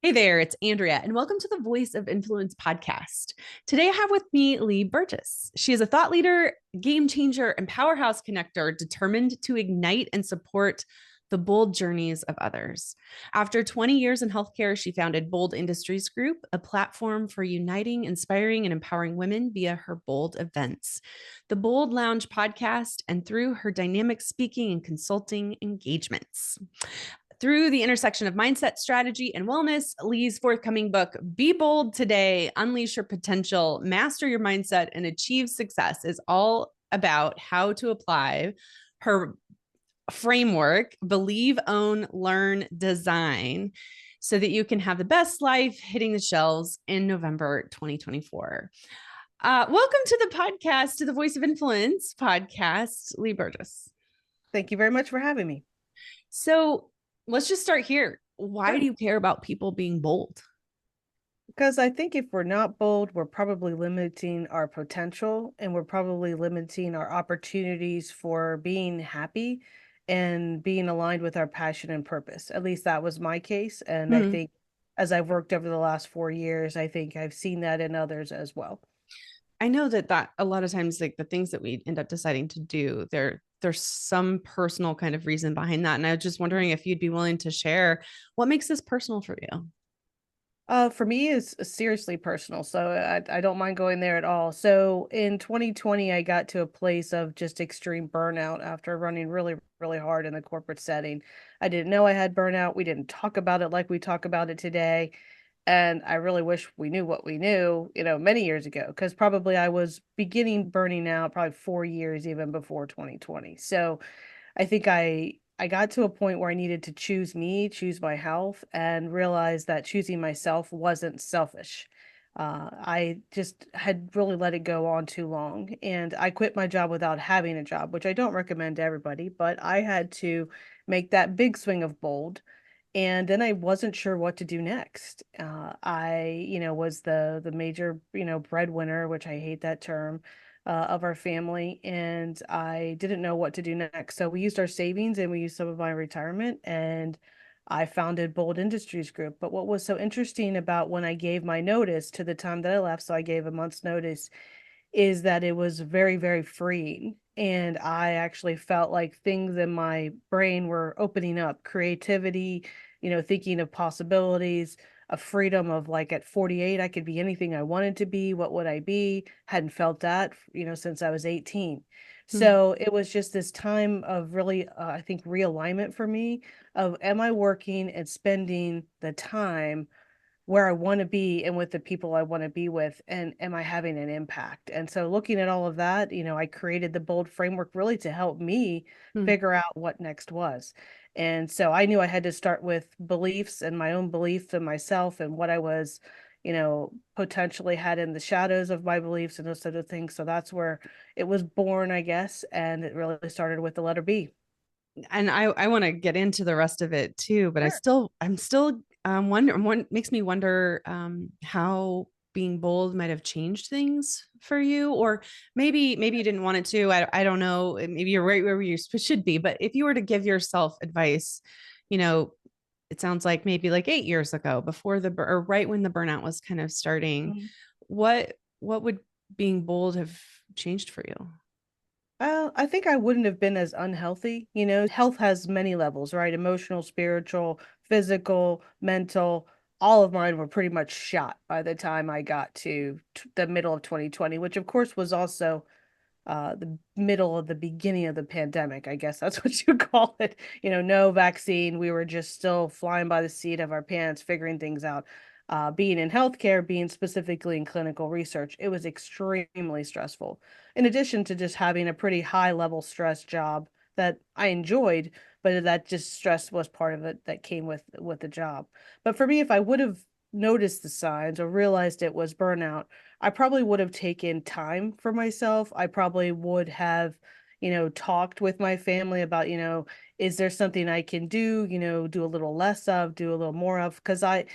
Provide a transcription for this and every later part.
Hey there, it's Andrea, and welcome to the Voice of Influence podcast. Today I have with me Leigh Burgess. She is a thought leader, game changer, and powerhouse connector determined to ignite and support the bold journeys of others. After 20 years in healthcare, she founded Bold Industries Group, a platform for uniting, inspiring, and empowering women via her bold events, the Bold Lounge podcast, and through her dynamic speaking and consulting engagements. Through the intersection of mindset, strategy, and wellness, Leigh's forthcoming book, Be Bold Today, Unleash Your Potential, Master Your Mindset, and Achieve Success, is all about how to apply her framework, believe, own, learn, design, so that you can have the best life hitting the shelves in November 2024. Welcome to the podcast, to the Voice of Influence podcast, Leigh Burgess. Thank you very much for having me. So let's just start here. Why Sure. do you care about people being bold? Because I think if we're not bold, we're probably limiting our potential and we're probably limiting our opportunities for being happy and being aligned with our passion and purpose. At least that was my case. And I Hmm. think as I've worked over the last 4 years, I think I've seen that in others as well. I know that a lot of times, like the things that we end up deciding to do, there's some personal kind of reason behind that. And I was just wondering if you'd be willing to share what makes this personal for you. For me, it's seriously personal, so I don't mind going there at all. So in 2020, I got to a place of just extreme burnout after running really, really hard in the corporate setting. I didn't know I had burnout. We didn't talk about it like we talk about it today. And I really wish we knew what we knew, many years ago, because probably I was beginning burning out probably 4 years even before 2020. So I think I got to a point where I needed to choose me, choose my health, and realize that choosing myself wasn't selfish. I just had really let it go on too long, and I quit my job without having a job, which I don't recommend to everybody, but I had to make that big swing of bold, and then I wasn't sure what to do next. I was the major, breadwinner, which I hate that term, of our family, and I didn't know what to do next. So we used our savings and we used some of my retirement, and I founded Bold Industries Group. But what was so interesting about when I gave my notice to the time that I left, so I gave a month's notice, is that it was very, very freeing. And I actually felt like things in my brain were opening up, creativity, thinking of possibilities, a freedom of like at 48, I could be anything I wanted to be. What would I be? Hadn't felt that, since I was 18. Hmm. So it was just this time of really, I think, realignment for me of am I working and spending the time where I want to be and with the people I want to be with, and am I having an impact? And so looking at all of that, I created the bold framework really to help me Hmm. figure out what next was. And so I knew I had to start with beliefs and my own beliefs in myself and what I was, potentially had in the shadows of my beliefs and those sort of things. So that's where it was born, I guess, and it really started with the letter B. And I want to get into the rest of it too, but Sure. I'm still one makes me wonder how being bold might have changed things for you, or maybe you didn't want it to. I don't know. Maybe you're right where you should be, but if you were to give yourself advice, you know, it sounds like maybe like 8 years ago, before or right when the burnout was kind of starting, Mhm. what would being bold have changed for you? I think I wouldn't have been as unhealthy. Health has many levels, right? Emotional, spiritual, physical, mental. All of mine were pretty much shot by the time I got to the middle of 2020, which of course was also the middle of the beginning of the pandemic. I guess that's what you call it. No vaccine. We were just still flying by the seat of our pants, figuring things out. Being in healthcare, being specifically in clinical research, it was extremely stressful. In addition to just having a pretty high level stress job that I enjoyed, but that just stress was part of it that came with the job. But for me, if I would have noticed the signs or realized it was burnout, I probably would have taken time for myself. I probably would have, talked with my family about, is there something I can do, do a little less of, do a little more of, because I'm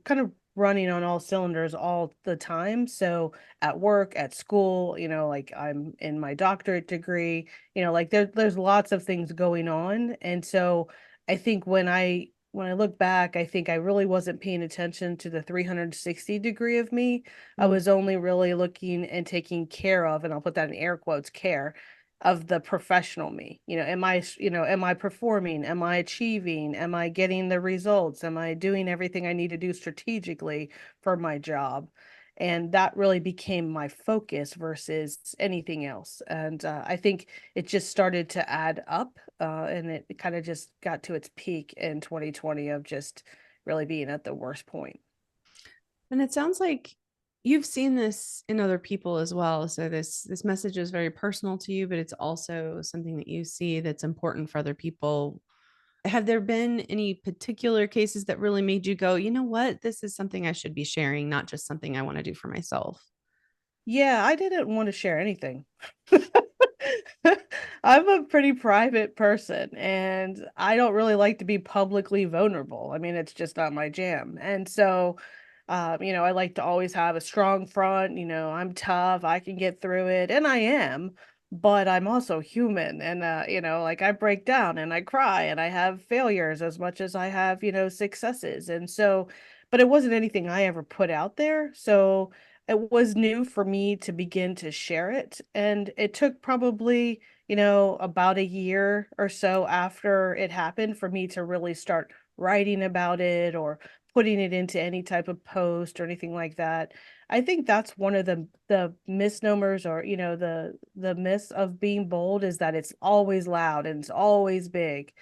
kind of running on all cylinders all the time. So at work, at school, like I'm in my doctorate degree, like there's lots of things going on. And so I think when I when I look back, I think I really wasn't paying attention to the 360 degree of me. I Mm, was only really looking and taking care of, and I'll put that in air quotes, care of the professional me. Am I performing? Am I achieving? Am I getting the results? Am I doing everything I need to do strategically for my job? And that really became my focus versus anything else. And I think it just started to add up, and it kind of just got to its peak in 2020 of just really being at the worst point. and it sounds like you've seen this in other people as well. So this message is very personal to you, but it's also something that you see that's important for other people. Have there been any particular cases that really made you go, you know what, this is something I should be sharing, not just something I want to do for myself? Yeah, I didn't want to share anything. I'm a pretty private person and I don't really like to be publicly vulnerable. I mean, it's just not my jam. And so, I like to always have a strong front. I'm tough, I can get through it, and I am, but I'm also human. And, like I break down and I cry and I have failures as much as I have, successes. And so, but it wasn't anything I ever put out there. So, it was new for me to begin to share it, and it took probably, about a year or so after it happened for me to really start writing about it or putting it into any type of post or anything like that. I think that's one of the misnomers, or the myths of being bold, is that it's always loud and it's always big,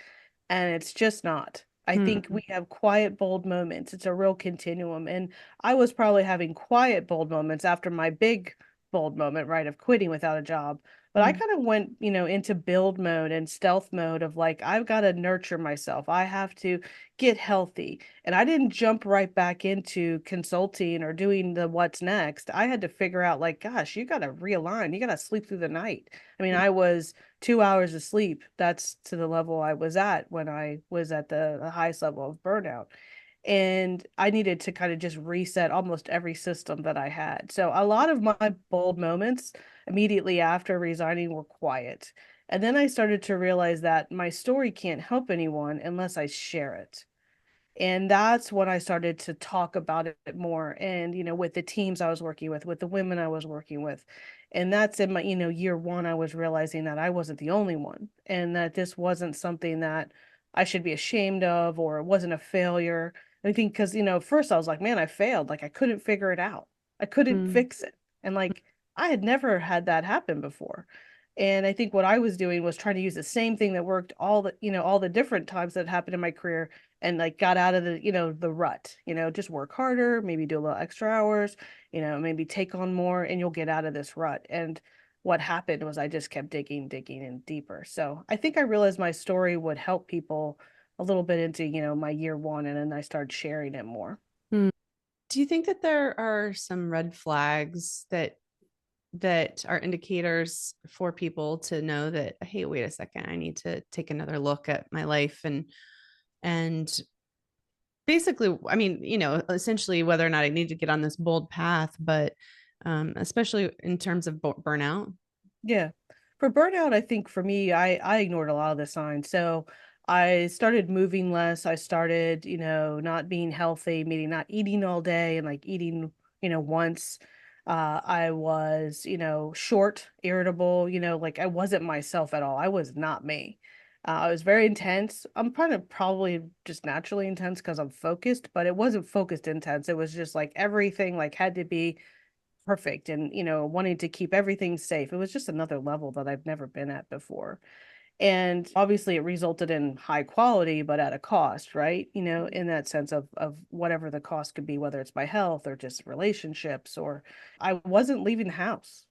and it's just not. I think Hmm. we have quiet, bold moments. It's a real continuum. And I was probably having quiet, bold moments after my big, bold moment, right, of quitting without a job. But I Hmm. kind of went, into build mode and stealth mode of like, I've got to nurture myself. I have to get healthy. And I didn't jump right back into consulting or doing the what's next. I had to figure out, like, gosh, you got to realign. You got to sleep through the night. I mean, I was 2 hours of sleep. That's to the level I was at when I was at the highest level of burnout. And I needed to kind of just reset almost every system that I had. So a lot of my bold moments immediately after resigning were quiet. And then I started to realize that my story can't help anyone unless I share it. And that's when I started to talk about it more, and with the teams I was working with the women I was working with. And that's in my, year one, I was realizing that I wasn't the only one, and that this wasn't something that I should be ashamed of, or it wasn't a failure. I think because, first I was like, man, I failed. Like I couldn't figure it out. I couldn't Hmm. fix it. And like I had never had that happen before. And I think what I was doing was trying to use the same thing that worked all the different times that happened in my career, and like got out of the rut, just work harder, maybe do a little extra hours, maybe take on more, and you'll get out of this rut. And what happened was I just kept digging, digging and deeper. So I think I realized my story would help people a little bit into, my year one, and then I started sharing it more. Hmm. Do you think that there are some red flags that are indicators for people to know that, hey, wait a second, I need to take another look at my life and basically, I mean, essentially whether or not I need to get on this bold path, but especially in terms of burnout. Yeah. For burnout, I think for me, I ignored a lot of the signs. So I started moving less. I started, not being healthy, meaning not eating all day and like eating, once. I was, short, irritable, like I wasn't myself at all. I was not me. I was very intense. I'm kind of probably just naturally intense because I'm focused, but it wasn't focused intense. It was just like everything like had to be perfect, and wanting to keep everything safe. It was just another level that I've never been at before. And obviously it resulted in high quality but at a cost, right? In that sense of whatever the cost could be, whether it's my health or just relationships, or I wasn't leaving the house.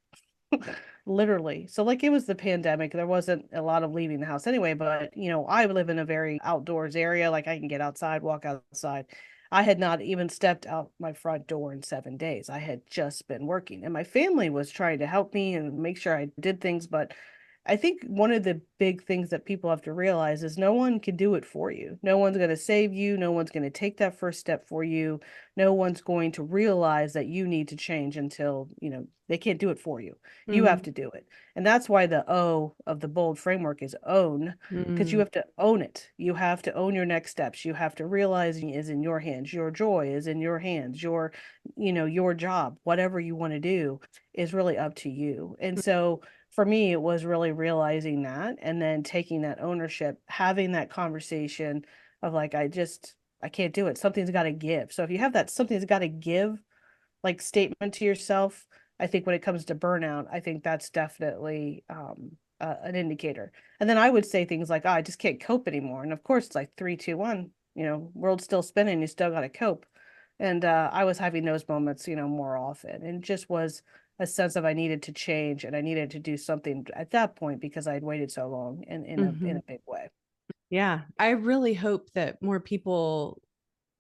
Literally. So like it was the pandemic. There wasn't a lot of leaving the house anyway, but I live in a very outdoors area. Like I can get outside, walk outside. I had not even stepped out my front door in 7 days. I had just been working, and my family was trying to help me and make sure I did things, but I think one of the big things that people have to realize is no one can do it for you. No one's going to save you. No one's going to take that first step for you. No one's going to realize that you need to change until, they can't do it for you. You have Mm, to do it. And that's why the O of the bold framework is own, because you mm, have to own it. You have to own your next steps. You have to realize it is in your hands. Your joy is in your hands. Your job, whatever you want to do is really up to you. And so, for me, it was really realizing that and then taking that ownership, having that conversation of like, I can't do it. Something's got to give. So if you have that something's got to give like statement to yourself, I think when it comes to burnout, I think that's definitely an indicator. And then I would say things like, oh, I just can't cope anymore. And of course, it's like three, two, one, world's still spinning, you still got to cope. And I was having those moments, more often. And it just was a sense of I needed to change and I needed to do something at that point because I had waited so long and in mhm. a big way. Yeah. I really hope that more people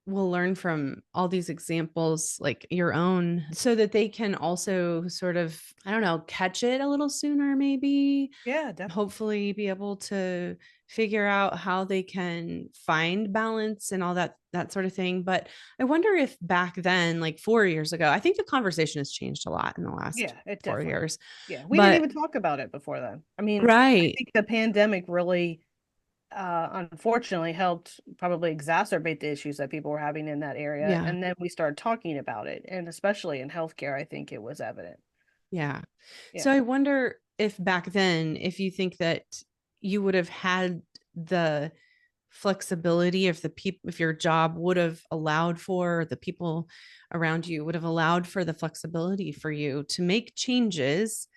will learn from all these examples, like your own, so that they can also sort of, I don't know, catch it a little sooner, maybe. Yeah, definitely. Hopefully be able to figure out how they can find balance and all that sort of thing. But I wonder if back then, like 4 years ago, I think the conversation has changed a lot in the last Yeah, it four definitely. years. Yeah, we didn't But even talk about it before then. I mean, I right. think the pandemic really unfortunately helped probably exacerbate the issues that people were having in that area. Yeah. And then we started talking about it. And especially in healthcare, I think it was evident. Yeah. So Yeah. I wonder if back then, if you think that you would have had the flexibility, if the people, if your job would have allowed for, the people around you would have allowed for the flexibility for you to make changes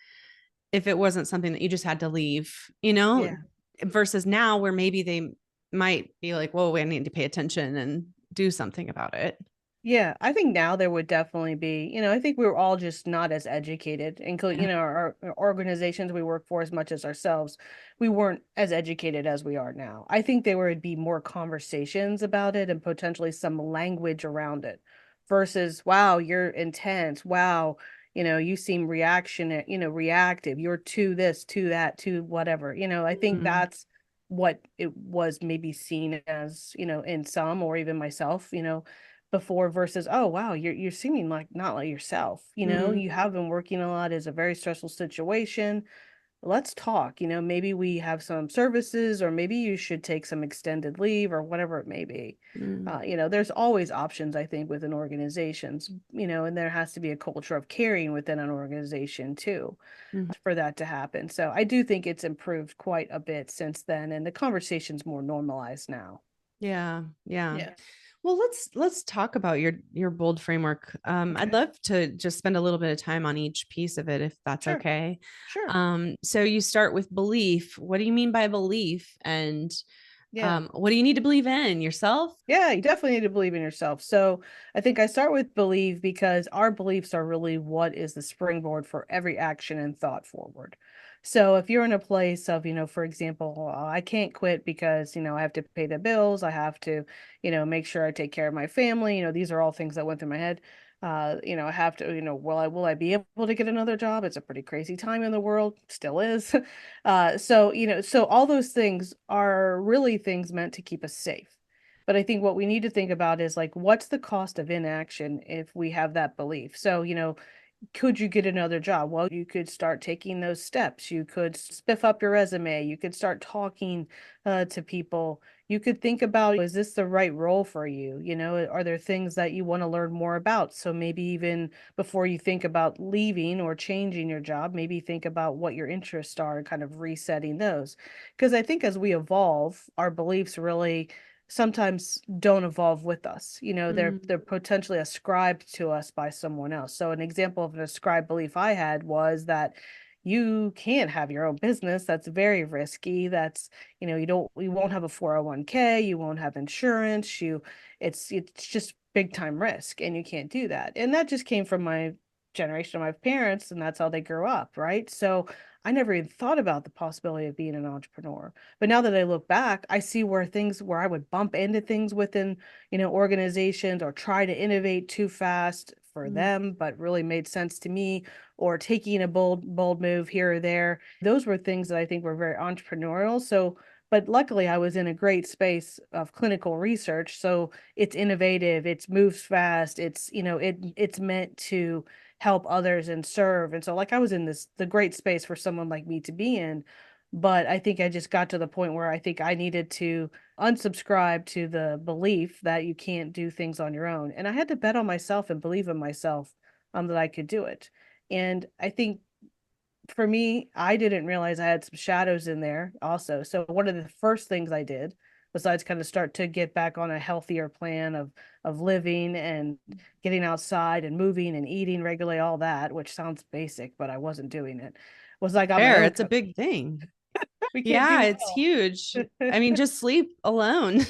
if it wasn't something that you just had to leave, Yeah. versus now where maybe they might be like, whoa, we need to pay attention and do something about it. Yeah, I think now there would definitely be, I think we were all just not as educated, including, Yeah. our organizations we work for as much as ourselves, we weren't as educated as we are now. I think there would be more conversations about it and potentially some language around it versus, wow, you're intense. Wow, you seem reactive. You're to this, to that, to whatever. I think Mm, that's what it was maybe seen as, in some or even myself, before versus oh wow you're seeming like not like yourself, mm, you have been working a lot, is a very stressful situation, let's talk, maybe we have some services or maybe you should take some extended leave or whatever it may be. mm, There's always options I think within organizations, and there has to be a culture of caring within an organization too mm. for that to happen. So I do think it's improved quite a bit since then and the conversation's more normalized now. Yeah, yeah. Yeah. Well, let's talk about your bold framework. I'd Okay. love to just spend a little bit of time on each piece of it, if that's Sure. okay. Sure. So you start with belief. What do you mean by belief? And Yeah. what do you need to believe in yourself? Yeah, you definitely need to believe in yourself. So I think I start with believe because our beliefs are really what is the springboard for every action and thought forward. So if you're in a place of, for example, I can't quit because, I have to pay the bills, I have to, make sure I take care of my family, these are all things that went through my head. I have to, will I be able to get another job? It's a pretty crazy time in the world, still is. So all those things are really things meant to keep us safe. But I think what we need to think about is like, what's the cost of inaction if we have that belief? So, could you get another job? Well, you could start taking those steps. You could spiff up your resume. You could start talking to people. You could think about, is this the right role for you? Are there things that you want to learn more about? So maybe even before you think about leaving or changing your job, maybe think about what your interests are and kind of resetting those. Because I think as we evolve, our beliefs really sometimes don't evolve with us. Mm, They're potentially ascribed to us by someone else. So an example of an ascribed belief I had was that you can't have your own business. That's very risky. That's, you won't have a 401k, you won't have insurance, it's just big time risk and you can't do that. And that just came from my generation of my parents and that's how they grew up, right? So I never even thought about the possibility of being an entrepreneur. But now that I look back, I see where I would bump into things within, organizations or try to innovate too fast, for Mm. them, but really made sense to me, or taking a bold move here or there. Those were things that I think were very entrepreneurial. So, but luckily I was in a great space of clinical research. So it's innovative, it moves fast, it's meant to help others and serve. And so like I was in the great space for someone like me to be in. But I think I just got to the point where I think I needed to unsubscribe to the belief that you can't do things on your own. And I had to bet on myself and believe in myself, that I could do it. And I think for me, I didn't realize I had some shadows in there also. So one of the first things I did, besides kind of start to get back on a healthier plan of living and getting outside and moving and eating regularly, all that, which sounds basic, but I wasn't doing it, was I got my Fair. own It's a coach. big thing. We can't Yeah, do it's it huge. all. I mean, just sleep alone and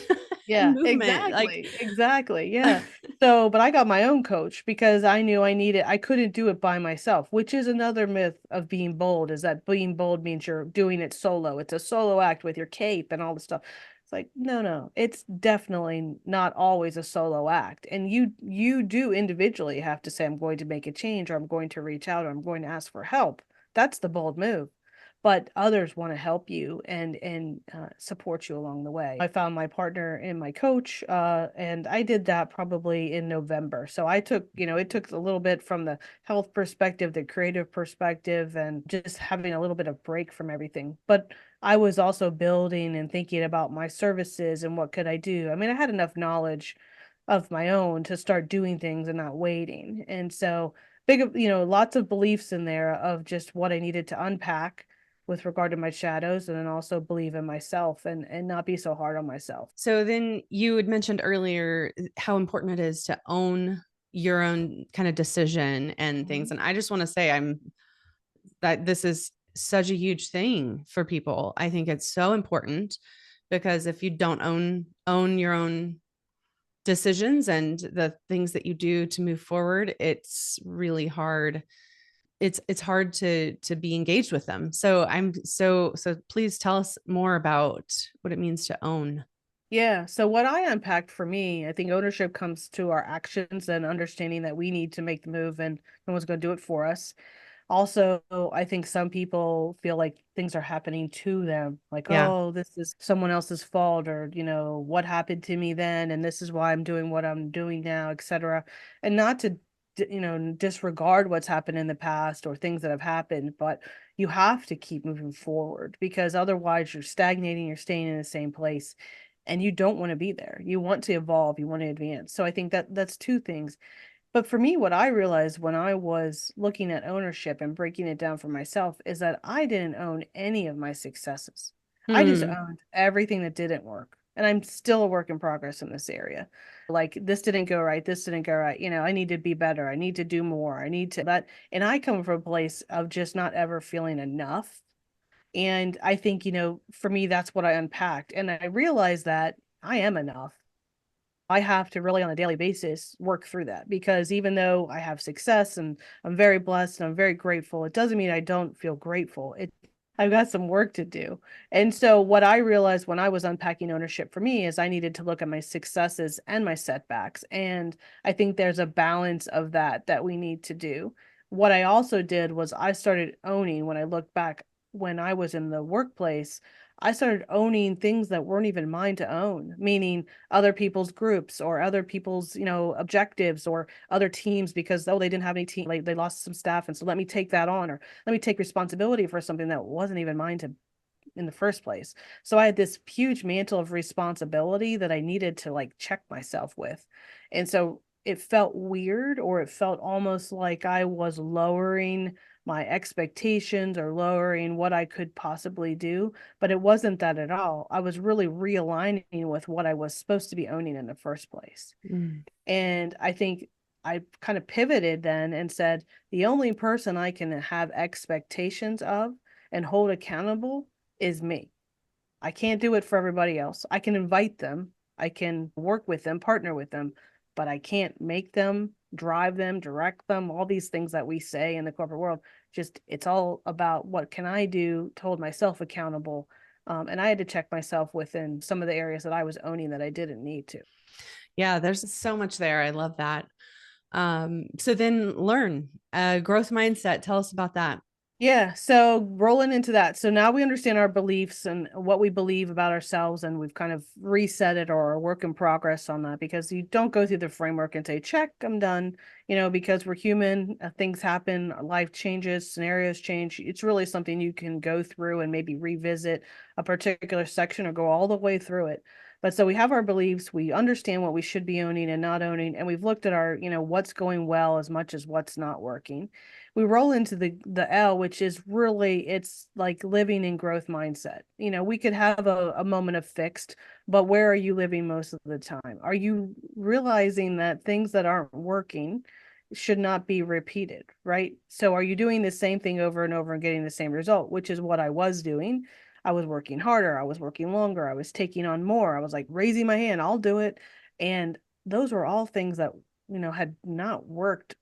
Yeah, movement. Like, exactly. Yeah. So, but I got my own coach because I knew I couldn't do it by myself, which is another myth of being bold, is that being bold means you're doing it solo. It's a solo act with your cape and all the stuff. It's like, no, no, it's definitely not always a solo act. And you do individually have to say, I'm going to make a change, or I'm going to reach out, or I'm going to ask for help. That's the bold move, but others want to help you and support you along the way. I found my partner and my coach, and I did that probably in November. So I took, it took a little bit from the health perspective, the creative perspective, and just having a little bit of break from everything. But I was also building and thinking about my services and what could I do. I mean, I had enough knowledge of my own to start doing things and not waiting. And so big, lots of beliefs in there of just what I needed to unpack with regard to my shadows, and then also believe in myself and not be so hard on myself. so then you had mentioned earlier how important it is to own your own kind of decision and things. Mhm. And I just want to say that this is such a huge thing for people. I think it's so important because if you don't own your own decisions and the things that you do to move forward, it's really hard. It's hard to be engaged with them. So so please tell us more about what it means to own. Yeah. So what I unpacked for me, I think ownership comes to our actions and understanding that we need to make the move and no one's going to do it for us. Also, I think some people feel like things are happening to them, like, Yeah. oh, this is someone else's fault, or, what happened to me then, and this is why I'm doing what I'm doing now, etc. And not to, disregard what's happened in the past or things that have happened, but you have to keep moving forward because otherwise you're stagnating, you're staying in the same place, and you don't want to be there. You want to evolve, you want to advance. So I think that that's two things. But for me, what I realized when I was looking at ownership and breaking it down for myself is that I didn't own any of my successes. I just Hmm. owned everything that didn't work. And I'm still a work in progress in this area. Like, this didn't go right. This didn't go right. I need to be better. I need to do more. I need to that. And I come from a place of just not ever feeling enough. And I think, for me, that's what I unpacked. And I realized that I am enough. I have to really on a daily basis work through that, because even though I have success and I'm very blessed and I'm very grateful, it doesn't mean I don't feel grateful. I've got some work to do. And so what I realized when I was unpacking ownership for me is I needed to look at my successes and my setbacks. And I think there's a balance of that we need to do. What I also did was I started owning, when I look back when I was in the workplace, I started owning things that weren't even mine to own, meaning other people's groups or other people's, objectives, or other teams, because, oh, they didn't have any team, like they lost some staff. And so let me take that on, or let me take responsibility for something that wasn't even mine to in the first place. So I had this huge mantle of responsibility that I needed to like check myself with. And so it felt weird, or it felt almost like I was lowering my expectations or lowering what I could possibly do, but it wasn't that at all. I was really realigning with what I was supposed to be owning in the first place. Mm. And I think I kind of pivoted then and said, the only person I can have expectations of and hold accountable is me. I can't do it for everybody else. I can invite them, I can work with them, partner with them, but I can't make them, drive them, direct them, all these things that we say in the corporate world. Just, it's all about what can I do to hold myself accountable. And I had to check myself within some of the areas that I was owning that I didn't need to. Yeah, there's so much there. I love that. So then learn growth mindset. Tell us about that. Yeah, so rolling into that. So now we understand our beliefs and what we believe about ourselves, and we've kind of reset it or a work in progress on that because you don't go through the framework and say, check, I'm done, because we're human, things happen, life changes, scenarios change. It's really something you can go through and maybe revisit a particular section or go all the way through it. But so we have our beliefs, we understand what we should be owning and not owning, and we've looked at our, what's going well as much as what's not working. We roll into the L, which is really, it's like living in growth mindset. We could have a moment of fixed, but where are you living most of the time? Are you realizing that things that aren't working should not be repeated, right? So are you doing the same thing over and over and getting the same result, which is what I was doing. I was working harder, I was working longer, I was taking on more, I was like raising my hand, I'll do it. And those were all things that had not worked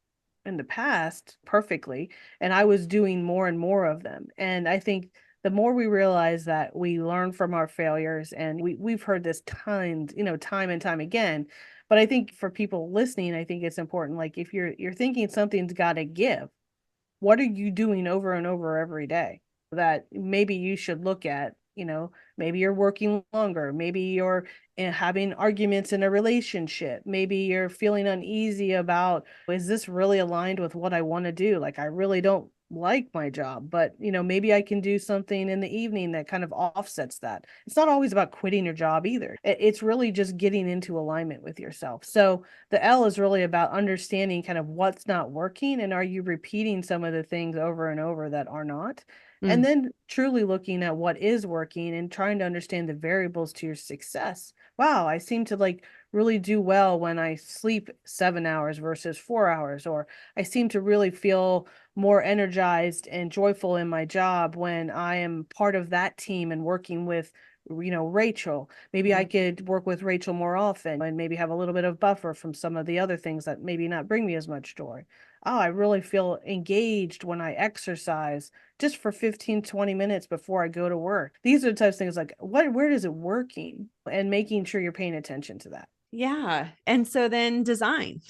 in the past perfectly, and I was doing more and more of them. And I think the more we realize that we learn from our failures, and we've heard this time and time again, but I think for people listening, I think it's important, like if you're thinking something's got to give, what are you doing over and over every day that maybe you should look at? Maybe you're working longer, maybe you're having arguments in a relationship, maybe you're feeling uneasy about, is this really aligned with what I want to do? Like, I really don't like my job, but maybe I can do something in the evening that kind of offsets that. It's not always about quitting your job either. It's really just getting into alignment with yourself. So the L is really about understanding kind of what's not working, and are you repeating some of the things over and over that are not. And Mm. then truly looking at what is working and trying to understand the variables to your success. Wow, I seem to like really do well when I sleep 7 hours versus 4 hours, or I seem to really feel more energized and joyful in my job when I am part of that team and working with, Rachel. Maybe I could work with Rachel more often and maybe have a little bit of buffer from some of the other things that maybe not bring me as much joy. Oh, I really feel engaged when I exercise just for 15, 20 minutes before I go to work. These are the types of things like where is it working, and making sure you're paying attention to that. Yeah. And so then design.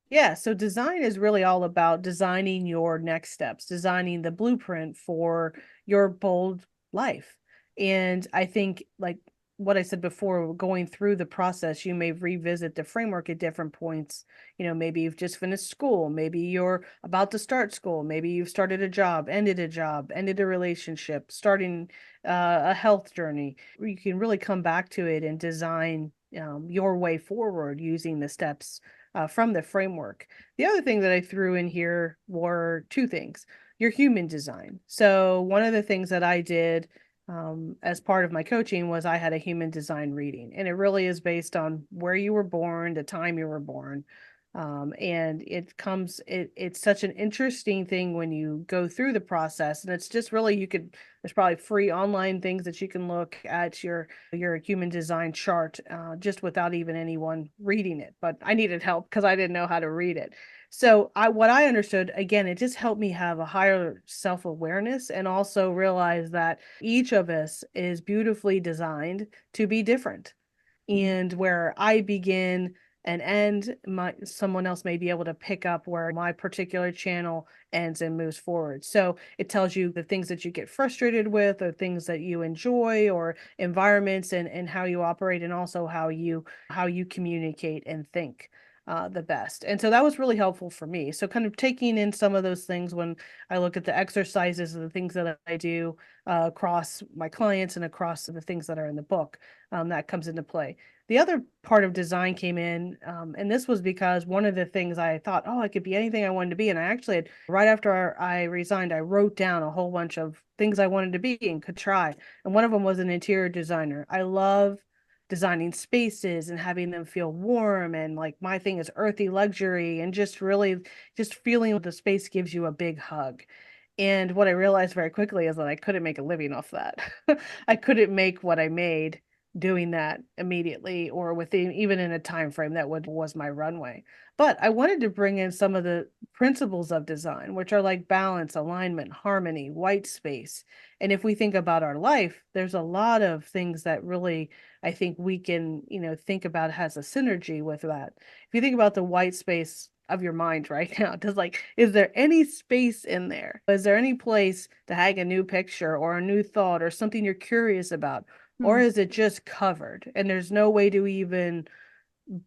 Yeah, so design is really all about designing your next steps, designing the blueprint for your bold life. And I think, like what I said before, going through the process, you may revisit the framework at different points. Maybe you've just finished school, maybe you're about to start school, maybe you've started a job, ended a relationship, starting a health journey. You can really come back to it and design your way forward using the steps from the framework. The other thing that I threw in here were two things: your human design. So one of the things that I did as part of my coaching was I had a human design reading, and it really is based on where you were born, the time you were born. And it's such an interesting thing when you go through the process, and it's just really, there's probably free online things that you can look at your human design chart just without even anyone reading it. But I needed help because I didn't know how to read it. So what I understood, again, it just helped me have a higher self-awareness and also realize that each of us is beautifully designed to be different. And where I begin and end, someone else may be able to pick up where my particular channel ends and moves forward. So it tells you the things that you get frustrated with, or things that you enjoy, or environments, and how you operate, and also how you communicate and think the best. And so that was really helpful for me. So kind of taking in some of those things when I look at the exercises and the things that I do across my clients and across the things that are in the book, that comes into play. The other part of design came in, and this was because one of the things I thought, oh, I could be anything I wanted to be. And I actually had, right after I resigned, I wrote down a whole bunch of things I wanted to be and could try. And one of them was an interior designer. I love designing spaces and having them feel warm, and like my thing is earthy luxury, and just really just feeling the space gives you a big hug. And what I realized very quickly is that I couldn't make a living off that. I couldn't make what I made doing that immediately, or within even in a time frame that was my runway. But I wanted to bring in some of the principles of design, which are like balance, alignment, harmony, white space. And if we think about our life, there's a lot of things that really I think we can, think about has a synergy with that. If you think about the white space of your mind right now? Does like, is there any space in there? Is there any place to hang a new picture or a new thought or something you're curious about? Or Hmm. is it just covered and there's no way to even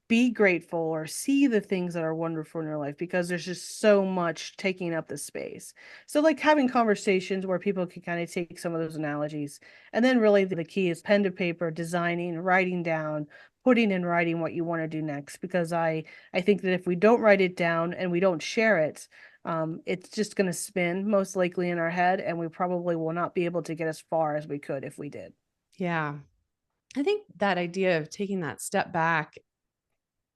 be grateful or see the things that are wonderful in your life because there's just so much taking up the space. So like having conversations where people can kind of take some of those analogies. And then really the key is pen to paper, designing, writing down, putting in writing what you want to do next. Because I think that if we don't write it down and we don't share it, it's just going to spin most likely in our head, and we probably will not be able to get as far as we could if we did. Yeah. I think that idea of taking that step back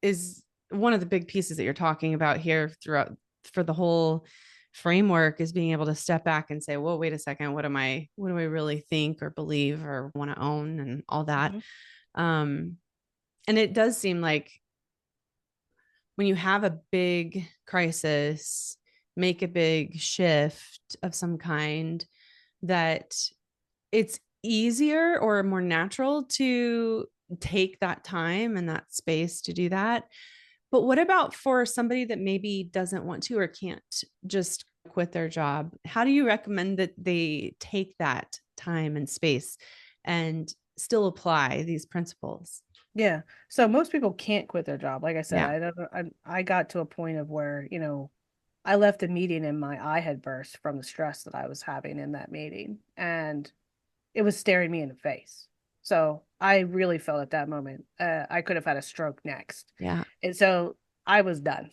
is one of the big pieces that you're talking about here throughout for the whole framework is being able to step back and say, well, wait a second, what do I really think or believe or want to own and all that. Mhm. Um, and it does seem like when you have a big crisis, make a big shift of some kind, that it's easier or more natural to take that time and that space to do that. But what about for somebody that maybe doesn't want to or can't just quit their job? How do you recommend that they take that time and space and still apply these principles? Yeah. So most people can't quit their job. Like I said, Yeah. I don't, I got to a point of where, I left a meeting and my eye had burst from the stress that I was having in that meeting. And it was staring me in the face. So I really felt at that moment, I could have had a stroke next. Yeah. And so I was done.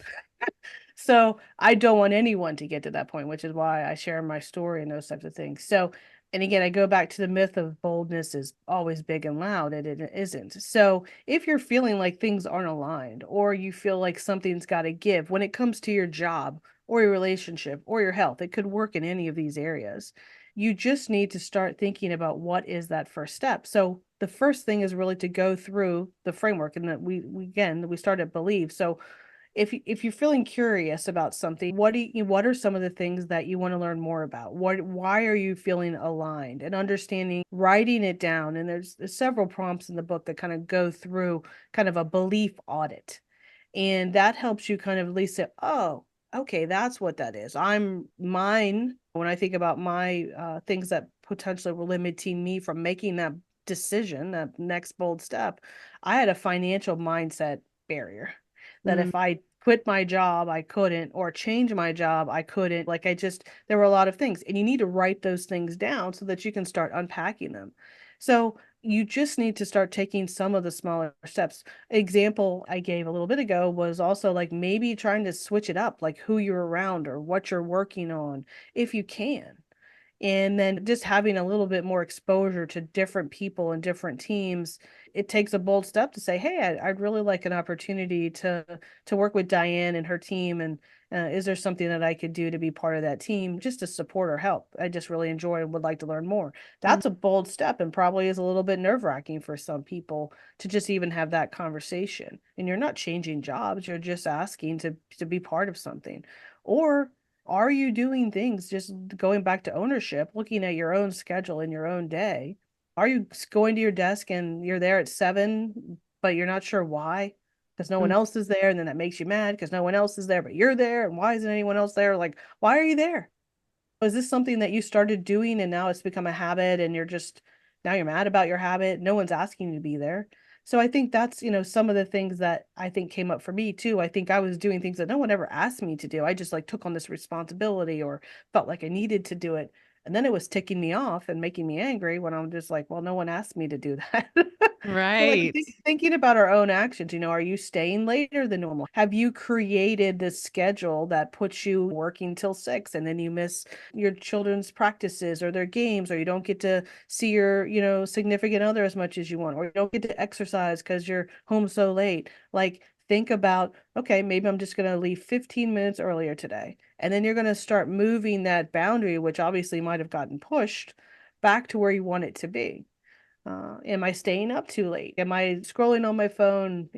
So I don't want anyone to get to that point, which is why I share my story and those types of things. So, and again, I go back to the myth of boldness is always big and loud, and it isn't. So if you're feeling like things aren't aligned, or you feel like something's got to give when it comes to your job or your relationship or your health, it could work in any of these areas. You just need to start thinking about what is that first step. So the first thing is really to go through the framework, and that we again we start at believe. So if you're feeling curious about something, what are some of the things that you want to learn more about? Why are you feeling aligned and understanding, writing it down? And there's several prompts in the book that kind of go through kind of a belief audit. And that helps you kind of at least say, oh, okay, that's what that is. I'm mine. When I think about my things that potentially were limiting me from making that decision, that next bold step, I had a financial mindset barrier that Mm, if I quit my job, I couldn't, or change my job, I couldn't. Like there were a lot of things, and you need to write those things down so that you can start unpacking them. So you just need to start taking some of the smaller steps. Example I gave a little bit ago was also like maybe trying to switch it up, like who you're around or what you're working on, if you can. And then just having a little bit more exposure to different people and different teams, it takes a bold step to say, hey, I'd really like an opportunity to work with Diane and her team. And is there something that I could do to be part of that team just to support or help? I just really enjoy and would like to learn more. mm, That's a bold step and probably is a little bit nerve-wracking for some people to just even have that conversation. And you're not changing jobs, you're just asking to be part of something. Or are you doing things, just going back to ownership, looking at your own schedule in your own day? Are you going to your desk and you're there at 7, but you're not sure why? Because no one mm, else is there, and then that makes you mad because no one else is there, but you're there, and why isn't anyone else there? Like, why are you there? Was this something that you started doing and now it's become a habit and now you're mad about your habit? No one's asking you to be there. So I think that's, some of the things that I think came up for me too. I think I was doing things that no one ever asked me to do. I just like took on this responsibility or felt like I needed to do it. And then it was ticking me off and making me angry when I'm just like, well, no one asked me to do that. So like right. thinking about our own actions, are you staying later than normal? Have you created this schedule that puts you working till 6 and then you miss your children's practices or their games, or you don't get to see your, significant other as much as you want, or you don't get to exercise because you're home so late? Like, think about, okay, maybe I'm just going to leave 15 minutes earlier today. And then you're going to start moving that boundary, which obviously might have gotten pushed back to where you want it to be. Am I staying up too late? Am I scrolling on my phone,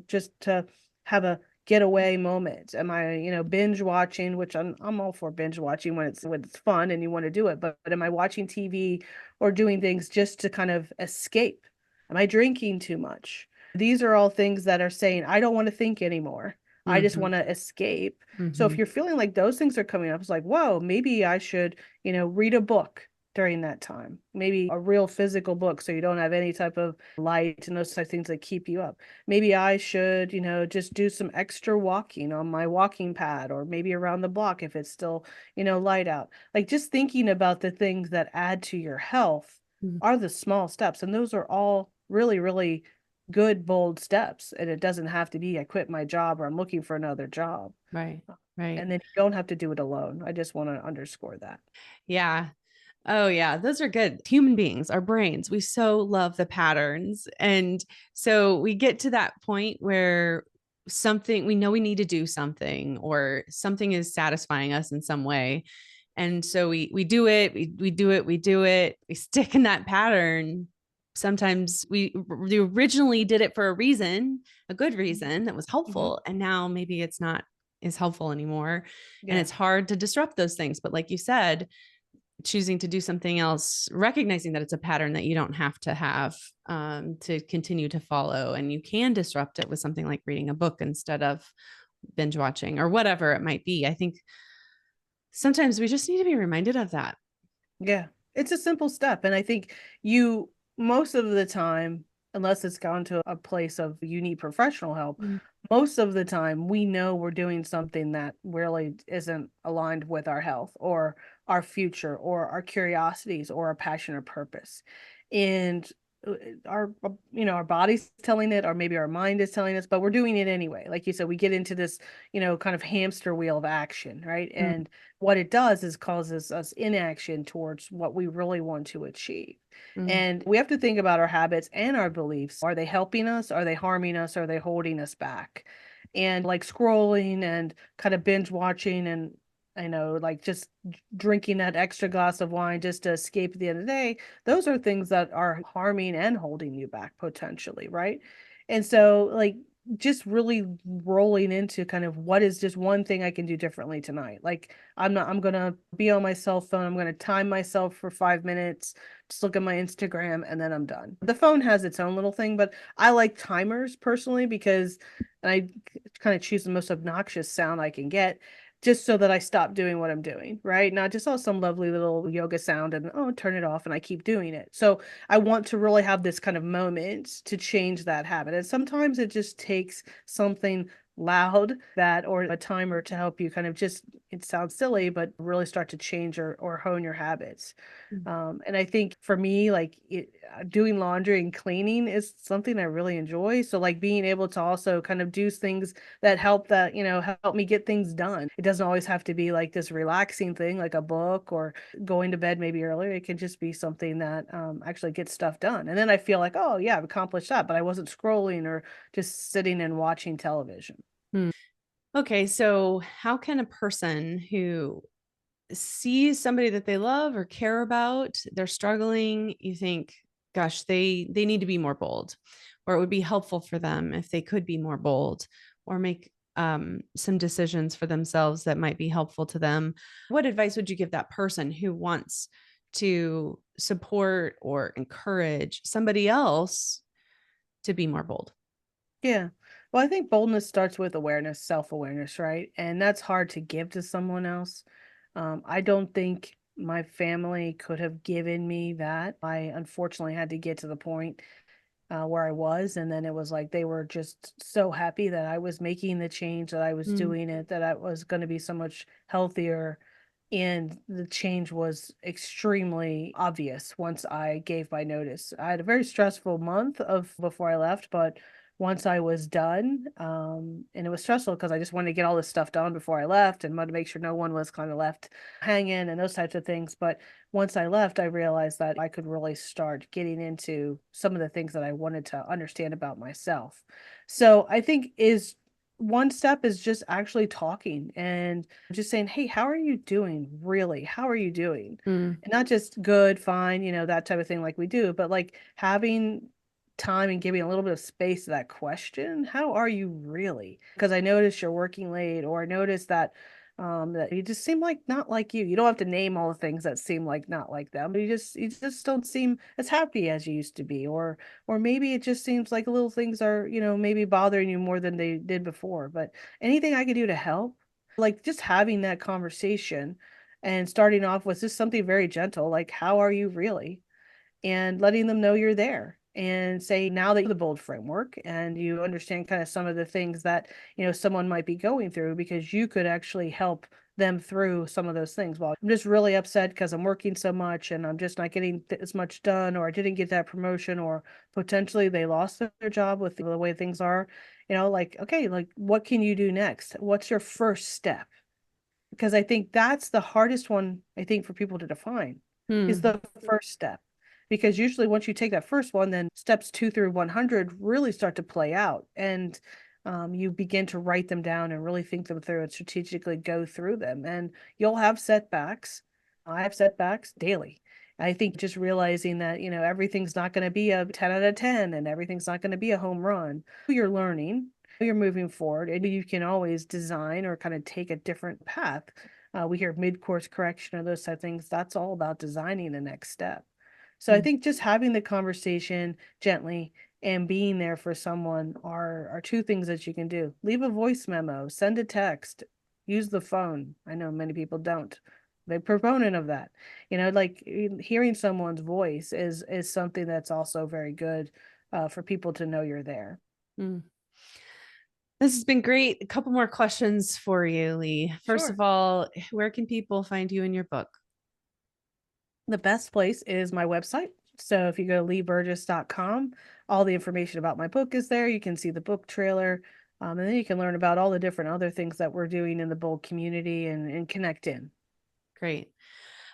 just to have a getaway moment? Am I, binge watching, which I'm all for binge watching when it's fun and you want to do it, but am I watching TV or doing things just to kind of escape? Am I drinking too much? These are all things that are saying, I don't want to think anymore. I just Mhm. want to escape. So if Mhm. you're feeling like those things are coming up, it's like, whoa, maybe I should, read a book during that time. Maybe a real physical book so you don't have any type of light and those type of things that keep you up. Maybe I should, just do some extra walking on my walking pad or maybe around the block if it's still, light out. Like just thinking about the things that add to your health Mhm. are the small steps. And those are all really, really good, bold steps. And it doesn't have to be, I quit my job or I'm looking for another job. Right. Right. And then you don't have to do it alone. I just want to underscore that. Yeah. Oh, yeah. Those are good. Human beings, our brains, we so love the patterns. And so we get to that point where something, we know we need to do something or something is satisfying us in some way. And so we do it, we do it, we do it, we stick in that pattern. Sometimes we originally did it for a reason, a good reason that was Hmm. helpful. And now maybe it's not as helpful anymore. And Yeah. it's hard to disrupt those things. But like you said, choosing to do something else, recognizing that it's a pattern that you don't have to have to continue to follow. And you can disrupt it with something like reading a book instead of binge watching or whatever it might be. I think sometimes we just need to be reminded of that. Yeah, it's a simple step. And I think you, most of the time, unless it's gone to a place of you need professional help, Mm, most of the time we know we're doing something that really isn't aligned with our health or our future or our curiosities or our passion or purpose. And our body's telling it, or maybe our mind is telling us, but we're doing it anyway. Like you said, we get into this, kind of hamster wheel of action, right? mm, And what it does is causes us inaction towards what we really want to achieve. mm, And we have to think about our habits and our beliefs. Are they helping us? Are they harming us? Are they holding us back? And like scrolling and kind of binge watching and like just drinking that extra glass of wine just to escape at the end of the day, those are things that are harming and holding you back potentially, right? And so, like, just really rolling into kind of what is just one thing I can do differently tonight. Like I'm gonna be on my cell phone. I'm gonna time myself for 5 minutes, just look at my Instagram, and then I'm done. The phone has its own little thing, but I like timers personally because I kind of choose the most obnoxious sound I can get just so that I stop doing what I'm doing, right? Not just, oh, some lovely little yoga sound and, oh, turn it off and I keep doing it. So I want to really have this kind of moment to change that habit. And sometimes it just takes something loud that or a timer to help you kind of just, it sounds silly, but really start to change or hone your habits. mm, And I think for me, like doing laundry and cleaning is something I really enjoy. So like being able to also kind of do things that help help me get things done. It doesn't always have to be like this relaxing thing, like a book or going to bed maybe earlier. It can just be something that actually gets stuff done. And then I feel like, oh yeah, I've accomplished that, but I wasn't scrolling or just sitting and watching television. mm. Okay, so how can a person who sees somebody that they love or care about, they're struggling, you think, gosh, they need to be more bold, or it would be helpful for them if they could be more bold or make some decisions for themselves that might be helpful to them. What advice would you give that person who wants to support or encourage somebody else to be more bold? Yeah. Well, I think boldness starts with awareness, self-awareness, right? And that's hard to give to someone else. I don't think my family could have given me that. I unfortunately had to get to the point where I was, and then it was like they were just so happy that I was making the change, that I was Mm, doing it, that I was going to be so much healthier. And the change was extremely obvious once I gave my notice. I had a very stressful month of before I left, but once I was done, and it was stressful because I just wanted to get all this stuff done before I left and wanted to make sure no one was kind of left hanging and those types of things. But once I left, I realized that I could really start getting into some of the things that I wanted to understand about myself. So I think is one step is just actually talking and just saying, "Hey, how are you doing? Really? How are you doing?" mm, And not just good, fine, that type of thing like we do, but like having time and giving a little bit of space to that question. How are you really? Because I noticed you're working late, or I noticed that that you just seem like not like you. You don't have to name all the things that seem like not like them. You just don't seem as happy as you used to be, or maybe it just seems like little things are, maybe bothering you more than they did before. But anything I could do to help, like just having that conversation and starting off with just something very gentle, like how are you really? And letting them know you're there and say now that you have the bold framework and you understand kind of some of the things that someone might be going through, because you could actually help them through some of those things. Well, I'm just really upset because I'm working so much and I'm just not getting as much done, or I didn't get that promotion, or potentially they lost their job with the way things are. Like, okay, like what can you do next? What's your first step? Because I think that's the hardest one, I think, for people to define, is Hmm. the first step. Because usually once you take that first one, then steps 2 through 100 really start to play out. And you begin to write them down and really think them through and strategically go through them. And you'll have setbacks. I have setbacks daily. I think just realizing that, everything's not going to be a 10 out of 10 and everything's not going to be a home run. You're learning, you're moving forward, and you can always design or kind of take a different path. We hear mid-course correction or those type of things. That's all about designing the next step. So I Hmm. think just having the conversation gently and being there for someone are two things that you can do. Leave a voice memo, send a text, use the phone. I know many people don't. They're proponent of that. Like hearing someone's voice is something that's also very good for people to know you're there. Hmm. This has been great. A couple more questions for you, Leigh. First of Sure. all, where can people find you in your book? The best place is my website. So if you go to leighburgess.com, all the information about my book is there. You can see the book trailer, and then you can learn about all the different other things that we're doing in the Bold community and connect in. Great.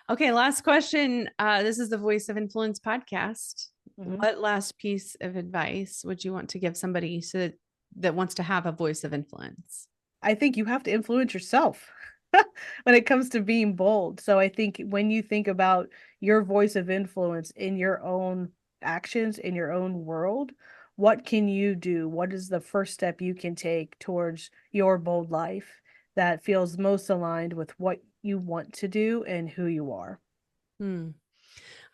Okay, last question. This is the Voice of Influence podcast. Mhm. What last piece of advice would you want to give somebody that wants to have a voice of influence? I think you have to influence yourself when it comes to being bold. So I think when you think about your voice of influence in your own actions, in your own world, what can you do? What is the first step you can take towards your bold life that feels most aligned with what you want to do and who you are? Hmm.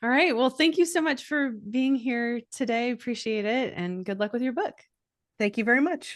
All right. Well, thank you so much for being here today. Appreciate it. And good luck with your book. Thank you very much.